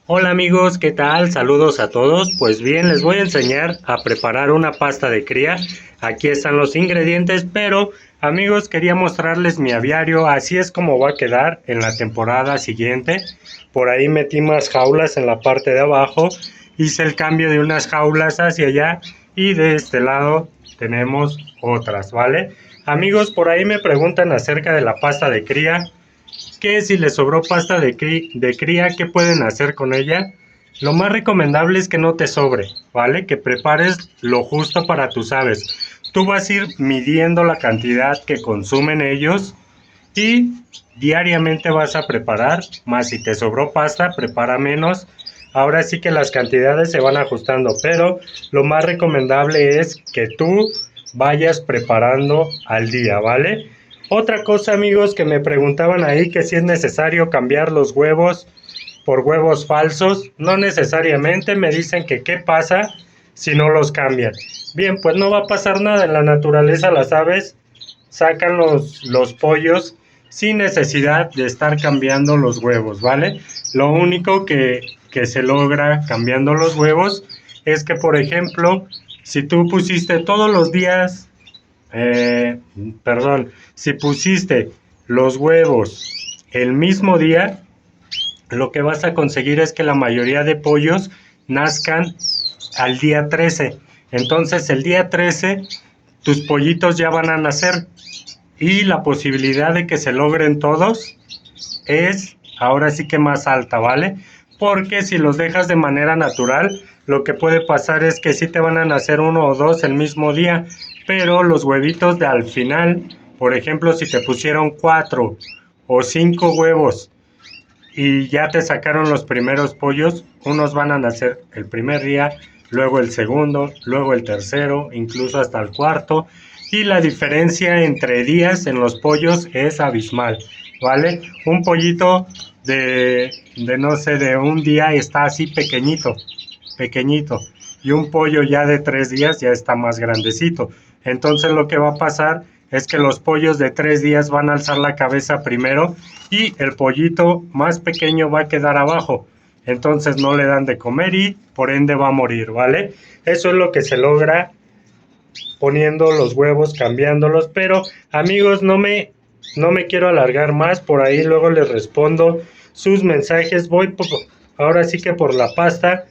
Hola amigos, ¿qué tal? Saludos a todos. Pues bien, les voy a enseñar a preparar una pasta de cría. Aquí están los ingredientes, pero amigos, quería mostrarles mi aviario. Así es como va a quedar en la temporada siguiente. Por ahí metí más jaulas en la parte de abajo. Hice el cambio de unas jaulas hacia allá y de este lado tenemos otras, ¿vale? Amigos, por ahí me preguntan acerca de la pasta de cría, que si les sobró pasta de cría, ¿qué pueden hacer con ella? Lo más recomendable es que no te sobre, ¿vale? Que prepares lo justo para tus aves. Tú vas a ir midiendo la cantidad que consumen ellos y diariamente vas a preparar, más si te sobró pasta, prepara menos. Ahora sí que las cantidades se van ajustando, pero lo más recomendable es que tú vayas preparando al día, ¿vale? Otra cosa, amigos, que me preguntaban ahí, que si es necesario cambiar los huevos por huevos falsos. No necesariamente. Me dicen que qué pasa si no los cambian. Bien, pues no va a pasar nada. En la naturaleza las aves sacan los pollos sin necesidad de estar cambiando los huevos, ¿vale? Lo único que se logra cambiando los huevos es que, por ejemplo, si tú pusiste todos los días, eh, si pusiste los huevos el mismo día, lo que vas a conseguir es que la mayoría de pollos nazcan al día 13. Entonces el día 13 tus pollitos ya van a nacer y la posibilidad de que se logren todos es ahora sí que más alta, ¿vale? Porque si los dejas de manera natural, lo que puede pasar es que sí te van a nacer uno o dos el mismo día, pero los huevitos de al final, por ejemplo, si te pusieron 4 o 5 huevos y ya te sacaron los primeros pollos, unos van a nacer el primer día, luego el segundo, luego el tercero, incluso hasta el cuarto, y la diferencia entre días en los pollos es abismal, ¿vale? Un pollito de no sé, de un día está así pequeñito, pequeñito, y un pollo ya de 3 días ya está más grandecito. Entonces lo que va a pasar es que los pollos de 3 días van a alzar la cabeza primero y el pollito más pequeño va a quedar abajo. Entonces no le dan de comer y por ende va a morir, ¿vale? Eso es lo que se logra poniendo los huevos, cambiándolos. Pero amigos, no me quiero alargar más. Por ahí luego les respondo sus mensajes. Ahora sí que por la pasta,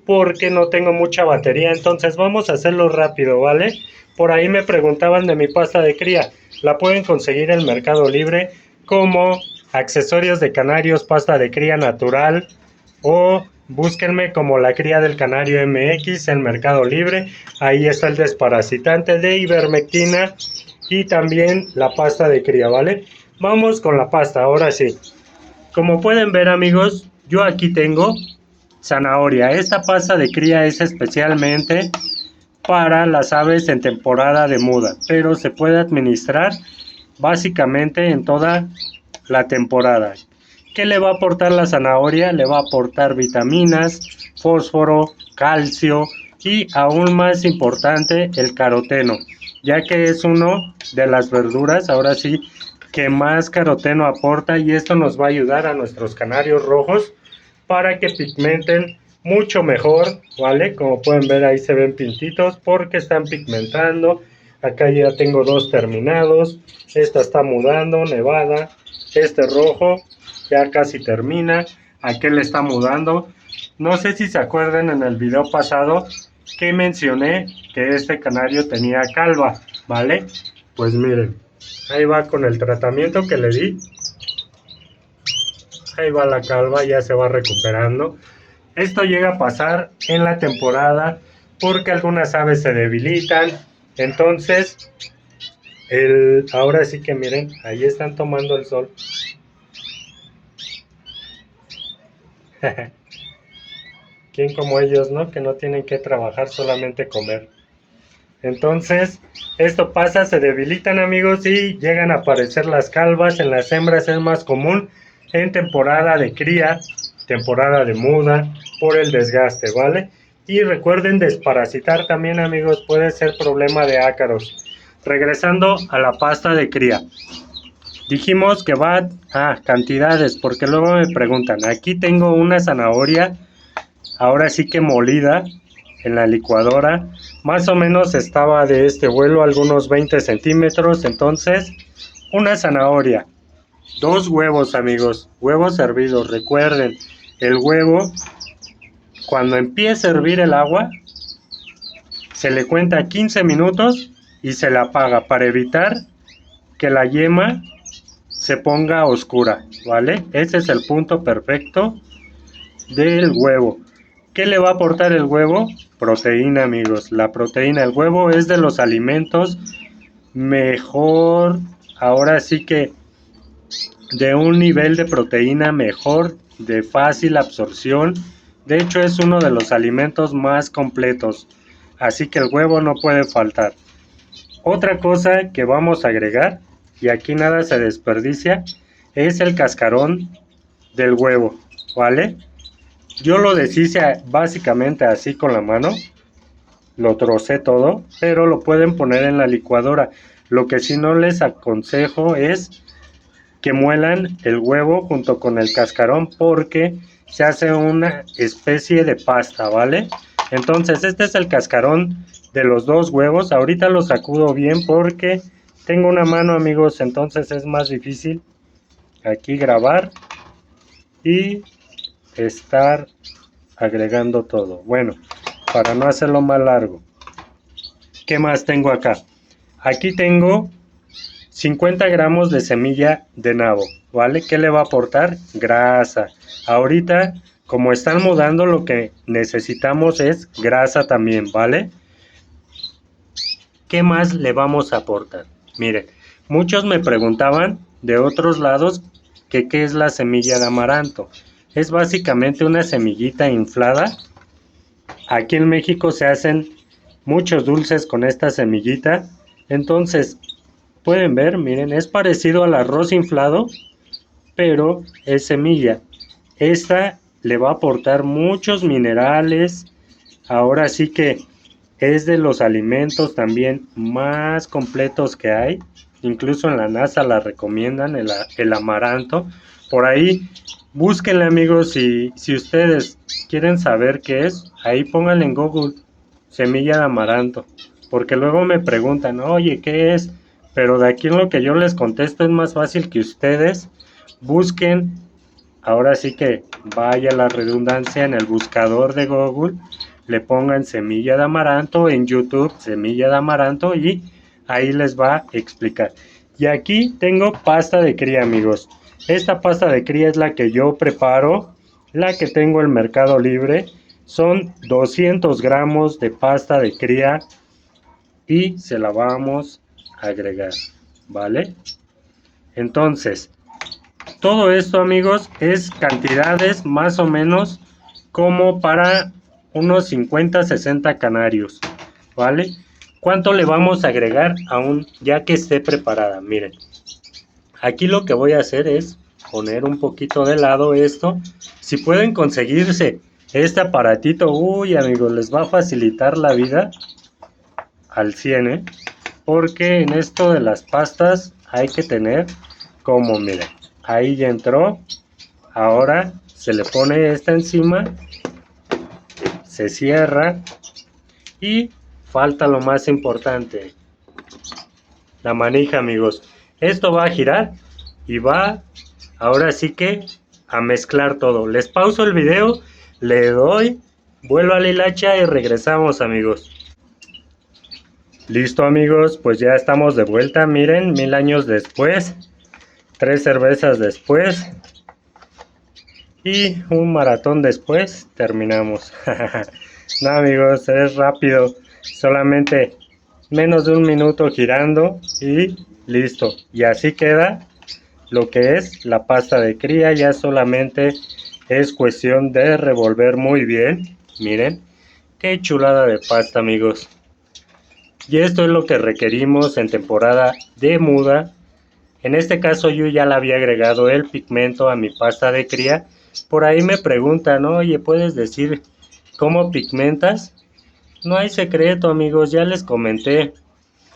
porque no tengo mucha batería. Entonces vamos a hacerlo rápido, ¿vale? Por ahí me preguntaban de mi pasta de cría. La pueden conseguir en Mercado Libre como accesorios de canarios, pasta de cría natural, o búsquenme como la cría del canario MX en Mercado Libre. Ahí está el desparasitante de ivermectina y también la pasta de cría, ¿vale? Vamos con la pasta, ahora sí. Como pueden ver, amigos, yo aquí tengo zanahoria. Esta pasta de cría es especialmente para las aves en temporada de muda, pero se puede administrar básicamente en toda la temporada. ¿Qué le va a aportar la zanahoria? Le va a aportar vitaminas, fósforo, calcio y aún más importante el caroteno, ya que es uno de las verduras, ahora sí, que más caroteno aporta, y esto nos va a ayudar a nuestros canarios rojos para que pigmenten mucho mejor, ¿vale? Como pueden ver, ahí se ven pintitos porque están pigmentando. Acá ya tengo dos terminados. Esta está mudando, nevada. Este rojo ya casi termina. Aquel está mudando. No sé si se acuerdan en el video pasado que mencioné que este canario tenía calva, ¿vale? Pues miren, ahí va con el tratamiento que le di. Ahí va la calva, ya se va recuperando. Esto llega a pasar en la temporada porque algunas aves se debilitan. Entonces, ahora sí que miren, ahí están tomando el sol. ¿Quién como ellos, no? Que no tienen que trabajar, solamente comer. Entonces, esto pasa, se debilitan, amigos, y llegan a aparecer las calvas. En las hembras es más común en temporada de cría, temporada de muda, por el desgaste, ¿vale? Y recuerden desparasitar también, amigos, puede ser problema de ácaros. Regresando a la pasta de cría. Dijimos que va a cantidades, porque luego me preguntan, aquí tengo una zanahoria, ahora sí que molida en la licuadora, más o menos estaba de este vuelo, algunos 20 centímetros, entonces una zanahoria, 2 huevos amigos, huevos hervidos, recuerden, el huevo, cuando empiece a hervir el agua, se le cuenta 15 minutos y se la apaga para evitar que la yema se ponga oscura, ¿vale? Ese es el punto perfecto del huevo. ¿Qué le va a aportar el huevo? Proteína, amigos. La proteína, el huevo es de los alimentos mejor, ahora sí que de un nivel de proteína mejor, de fácil absorción. De hecho, es uno de los alimentos más completos. Así que el huevo no puede faltar. Otra cosa que vamos a agregar, y aquí nada se desperdicia, es el cascarón del huevo, ¿vale? Yo lo deshice básicamente así con la mano, lo trocé todo, pero lo pueden poner en la licuadora. Lo que sí no les aconsejo es que muelan el huevo junto con el cascarón porque se hace una especie de pasta, ¿vale? Entonces este es el cascarón de los 2 huevos. Ahorita lo sacudo bien porque tengo una mano, amigos, entonces es más difícil aquí grabar y estar agregando todo. Bueno, para no hacerlo más largo, ¿qué más tengo acá? Aquí tengo 50 gramos de semilla de nabo, ¿vale? ¿Qué le va a aportar? Grasa. Ahorita, como están mudando, lo que necesitamos es grasa también, ¿vale? ¿Qué más le vamos a aportar? Miren, muchos me preguntaban de otros lados que qué es la semilla de amaranto. Es básicamente una semillita inflada. Aquí en México se hacen muchos dulces con esta semillita. Entonces, pueden ver, miren, es parecido al arroz inflado, pero es semilla. Esta le va a aportar muchos minerales. Ahora sí que es de los alimentos también más completos que hay. Incluso en la NASA la recomiendan, el amaranto. Por ahí, búsquenle amigos, si ustedes quieren saber qué es, ahí pónganle en Google semilla de amaranto. Porque luego me preguntan, oye, ¿qué es? Pero de aquí en lo que yo les contesto es más fácil que ustedes busquen, ahora sí que vaya la redundancia en el buscador de Google, le pongan semilla de amaranto, en YouTube semilla de amaranto y ahí les va a explicar. Y aquí tengo pasta de cría, amigos. Esta pasta de cría es la que yo preparo, la que tengo en Mercado Libre. Son 200 gramos de pasta de cría y se la vamos a agregar, ¿vale? Entonces, todo esto, amigos, es cantidades más o menos como para unos 50-60 canarios, ¿vale? ¿Cuánto le vamos a agregar aún ya que esté preparada? Miren, aquí lo que voy a hacer es poner un poquito de lado esto. Si pueden conseguirse este aparatito, uy, amigos, les va a facilitar la vida al 100, ¿eh? Porque en esto de las pastas hay que tener como, miren, ahí ya entró. Ahora se le pone esta encima, se cierra y falta lo más importante, la manija, amigos. Esto va a girar y va ahora sí que a mezclar todo. Les pauso el video, le doy, vuelvo a la hilacha y regresamos, amigos. Listo, amigos, pues ya estamos de vuelta. Miren, 1000 años después, 3 cervezas después y un maratón después terminamos. No, amigos, es rápido, solamente menos de un minuto girando y listo. Y así queda lo que es la pasta de cría. Ya solamente es cuestión de revolver muy bien. Miren, qué chulada de pasta, amigos. Y esto es lo que requerimos en temporada de muda. En este caso yo ya le había agregado el pigmento a mi pasta de cría. Por ahí me preguntan, oye, ¿puedes decir cómo pigmentas? No hay secreto, amigos, ya les comenté.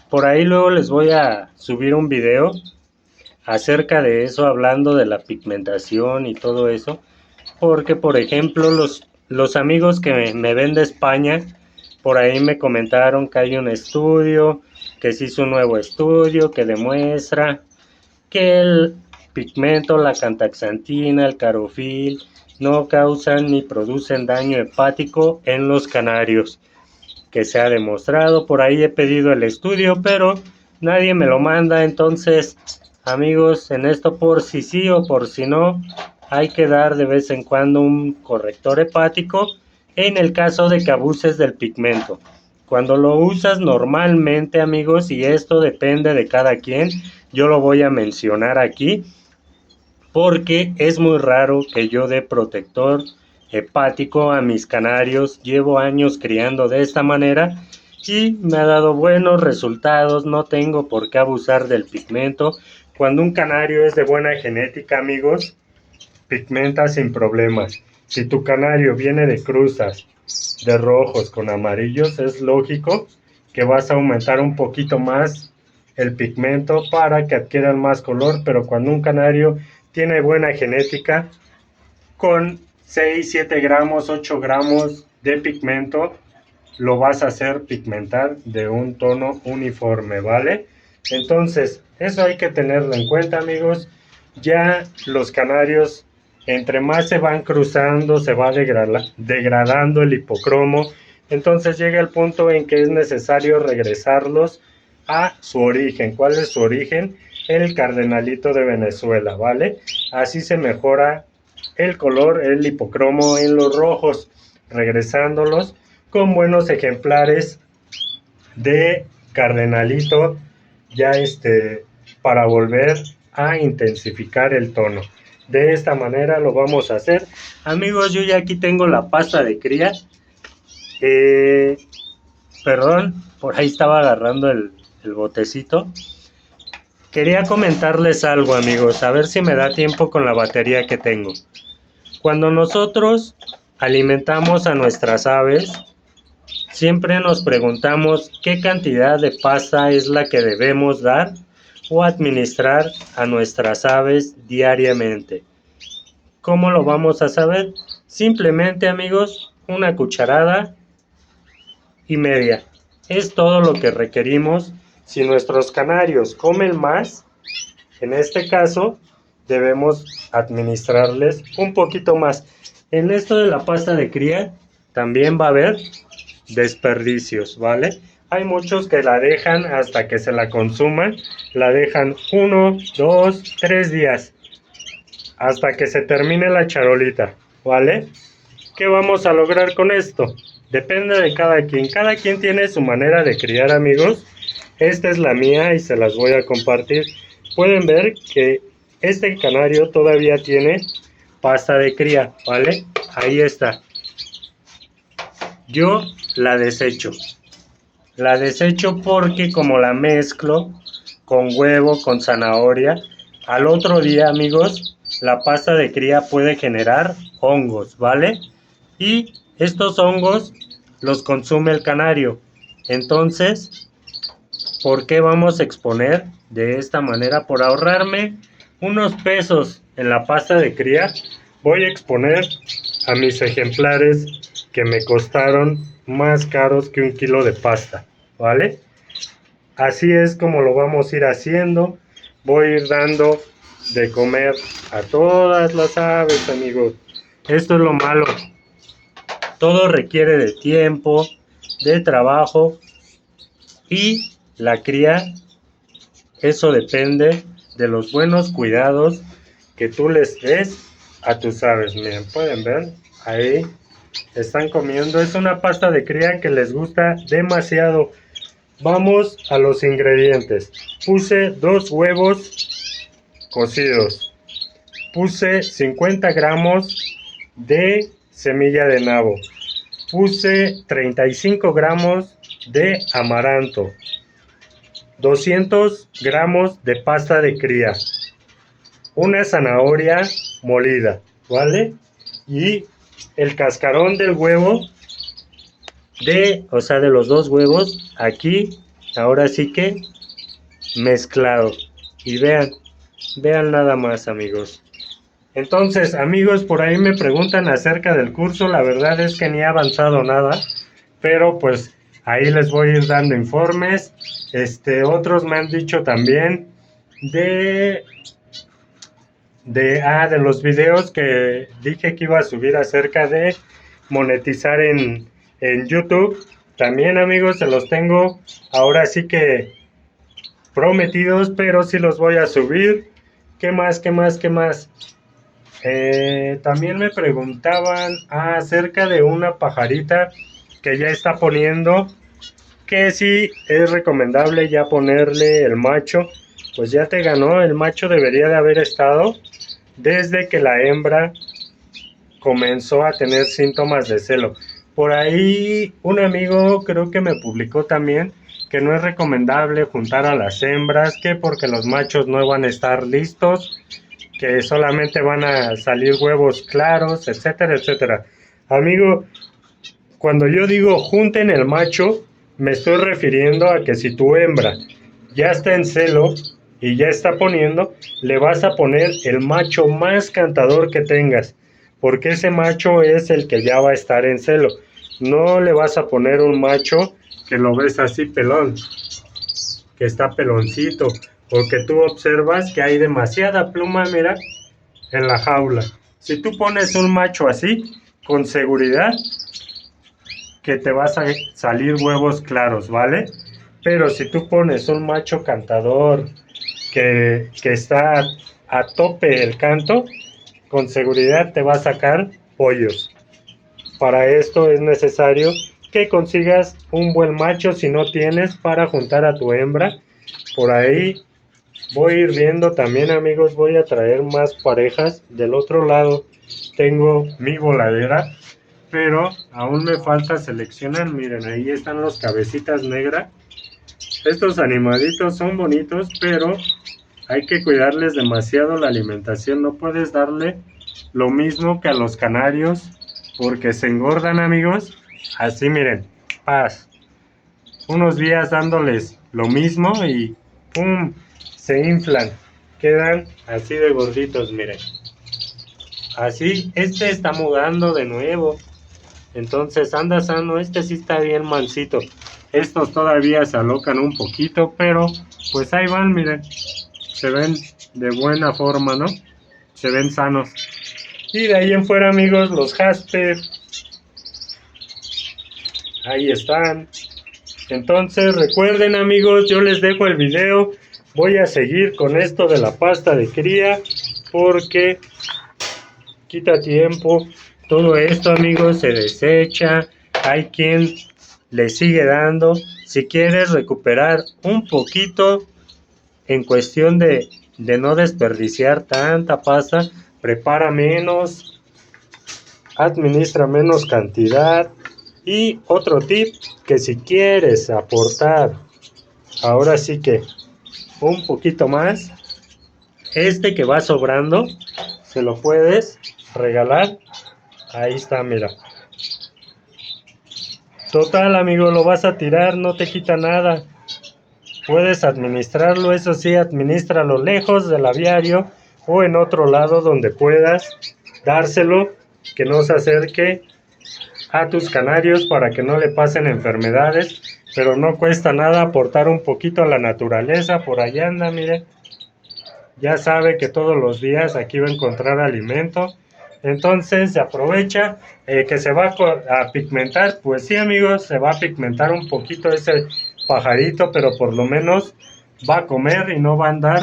Por ahí luego les voy a subir un video acerca de eso, hablando de la pigmentación y todo eso, porque por ejemplo los amigos que me ven de España, por ahí me comentaron que hay un estudio, que se hizo un nuevo estudio que demuestra que el pigmento, la cantaxantina, el carofil, no causan ni producen daño hepático en los canarios, que se ha demostrado. Por ahí he pedido el estudio, pero nadie me lo manda. Entonces, amigos, en esto, por si sí o por si no, hay que dar de vez en cuando un corrector hepático en el caso de que abuses del pigmento. Cuando lo usas normalmente, amigos, y esto depende de cada quien, yo lo voy a mencionar aquí porque es muy raro que yo dé protector hepático a mis canarios. Llevo años criando de esta manera y me ha dado buenos resultados. No tengo por qué abusar del pigmento. Cuando un canario es de buena genética, amigos, pigmenta sin problemas. Si tu canario viene de cruzas, de rojos con amarillos, es lógico que vas a aumentar un poquito más el pigmento para que adquieran más color. Pero cuando un canario tiene buena genética, con 6, 7 gramos, 8 gramos de pigmento, lo vas a hacer pigmentar de un tono uniforme, ¿vale? Entonces, eso hay que tenerlo en cuenta, amigos. Ya los canarios, entre más se van cruzando, se va degradando el hipocromo. Entonces llega el punto en que es necesario regresarlos a su origen. ¿Cuál es su origen? El cardenalito de Venezuela, ¿vale? Así se mejora el color, el hipocromo en los rojos, regresándolos con buenos ejemplares de cardenalito, ya para volver a intensificar el tono. De esta manera lo vamos a hacer. Amigos, yo ya aquí tengo la pasta de cría. Perdón, por ahí estaba agarrando el botecito. Quería comentarles algo, amigos, a ver si me da tiempo con la batería que tengo. Cuando nosotros alimentamos a nuestras aves, siempre nos preguntamos qué cantidad de pasta es la que debemos dar o administrar a nuestras aves diariamente. ¿Cómo lo vamos a saber? Simplemente, amigos, una cucharada y media. Es todo lo que requerimos. Si nuestros canarios comen más, en este caso, debemos administrarles un poquito más. En esto de la pasta de cría, también va a haber desperdicios, ¿vale? Hay muchos que la dejan hasta que se la consuman, la dejan 1, 2, 3 días, hasta que se termine la charolita, ¿vale? ¿Qué vamos a lograr con esto? Depende de cada quien tiene su manera de criar, amigos. Esta es la mía y se las voy a compartir. Pueden ver que este canario todavía tiene pasta de cría, ¿vale? Ahí está. Yo la desecho. La desecho porque como la mezclo con huevo, con zanahoria, al otro día, amigos, la pasta de cría puede generar hongos, ¿vale? Y estos hongos los consume el canario. Entonces, ¿por qué vamos a exponer de esta manera? Por ahorrarme unos pesos en la pasta de cría, voy a exponer a mis ejemplares que me costaron más caros que 1 kilo de pasta, ¿vale? Así es como lo vamos a ir haciendo. Voy a ir dando de comer a todas las aves, amigos. Esto es lo malo. Todo requiere de tiempo, de trabajo y la cría, eso depende de los buenos cuidados que tú les des a tus aves. Miren, pueden ver, ahí están comiendo. Es una pasta de cría que les gusta demasiado. Vamos a los ingredientes. Puse 2 huevos cocidos. Puse 50 gramos de semilla de nabo. Puse 35 gramos de amaranto. 200 gramos de pasta de cría. Una zanahoria molida, ¿vale? Y el cascarón del huevo, de los 2 huevos, aquí, ahora sí que mezclado. Y vean, Vean nada más, amigos. Entonces, amigos, por ahí me preguntan acerca del curso. La verdad es que ni he avanzado nada, pero pues ahí les voy a ir dando informes. Otros me han dicho también de de los videos que dije que iba a subir acerca de monetizar en YouTube. También, amigos, se los tengo ahora sí que prometidos, pero sí los voy a subir. ¿Qué más? ¿Qué más? ¿Qué más? También me preguntaban acerca de una pajarita que ya está poniendo, que si es recomendable ya ponerle el macho. Pues ya te ganó, el macho debería de haber estado desde que la hembra comenzó a tener síntomas de celo. Por ahí un amigo creo que me publicó también que no es recomendable juntar a las hembras, que porque los machos no van a estar listos, que solamente van a salir huevos claros, etcétera, etcétera. Amigo, cuando yo digo junten el macho, me estoy refiriendo a que si tu hembra ya está en celo y ya está poniendo, le vas a poner el macho más cantador que tengas, porque ese macho es el que ya va a estar en celo. No le vas a poner un macho que lo ves así pelón, que está peloncito, porque tú observas que hay demasiada pluma, mira, en la jaula. Si tú pones un macho así, con seguridad que te vas a salir huevos claros, ¿vale? Pero si tú pones un macho cantador que está a tope el canto, con seguridad te va a sacar pollos. Para esto es necesario que consigas un buen macho si no tienes para juntar a tu hembra. Por ahí voy a ir viendo también, amigos, voy a traer más parejas. Del otro lado tengo mi voladera, pero aún me falta seleccionar. Miren, ahí están los cabecitas negras. Estos animalitos son bonitos, pero hay que cuidarles demasiado la alimentación. No puedes darle lo mismo que a los canarios porque se engordan, amigos. Así miren, paz. Unos días dándoles lo mismo y ¡pum! Se inflan. Quedan así de gorditos, miren. Así, está mudando de nuevo. Entonces anda sano, sí está bien mansito. Estos todavía se alocan un poquito, pero pues ahí van, miren. Se ven de buena forma, ¿no? Se ven sanos. Y de ahí en fuera, amigos, los jasper. Ahí están. Entonces recuerden, amigos, yo les dejo el video. Voy a seguir con esto de la pasta de cría porque quita tiempo. Todo esto, amigos, se desecha. Hay quien le sigue dando. Si quieres recuperar un poquito en cuestión de no desperdiciar tanta pasta, prepara menos, administra menos cantidad. Y otro tip, que si quieres aportar ahora sí que un poquito más, que va sobrando se lo puedes regalar. Ahí está, mira. Total, amigo, lo vas a tirar, no te quita nada. Puedes administrarlo, eso sí, administralo lejos del aviario o en otro lado donde puedas dárselo, que no se acerque a tus canarios para que no le pasen enfermedades, pero no cuesta nada aportar un poquito a la naturaleza. Por allá anda, mire, ya sabe que todos los días aquí va a encontrar alimento. Entonces se aprovecha que se va a pigmentar. Pues sí, amigos, se va a pigmentar un poquito ese pajarito, pero por lo menos va a comer y no va a andar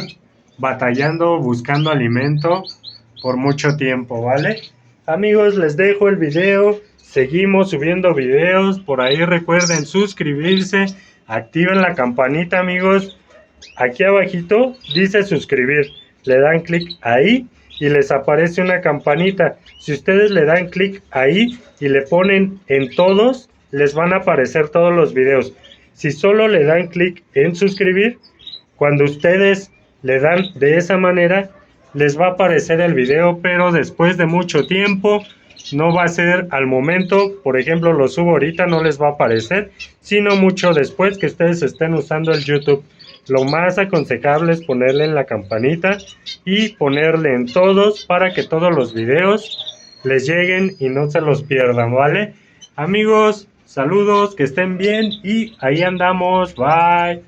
batallando buscando alimento por mucho tiempo, ¿vale? Amigos, les dejo el video. Seguimos subiendo videos. Por ahí recuerden suscribirse. Activen la campanita, amigos. Aquí abajito dice suscribir. Le dan clic ahí y les aparece una campanita. Si ustedes le dan clic ahí y le ponen en todos, les van a aparecer todos los videos. Si solo le dan clic en suscribir, cuando ustedes le dan de esa manera, les va a aparecer el video, pero después de mucho tiempo. No va a ser al momento, por ejemplo, lo subo ahorita, no les va a aparecer, sino mucho después que ustedes estén usando el YouTube. lo más aconsejable es ponerle en la campanita y ponerle en todos para que todos los videos les lleguen y no se los pierdan, ¿vale? Amigos, saludos, que estén bien y ahí andamos, bye.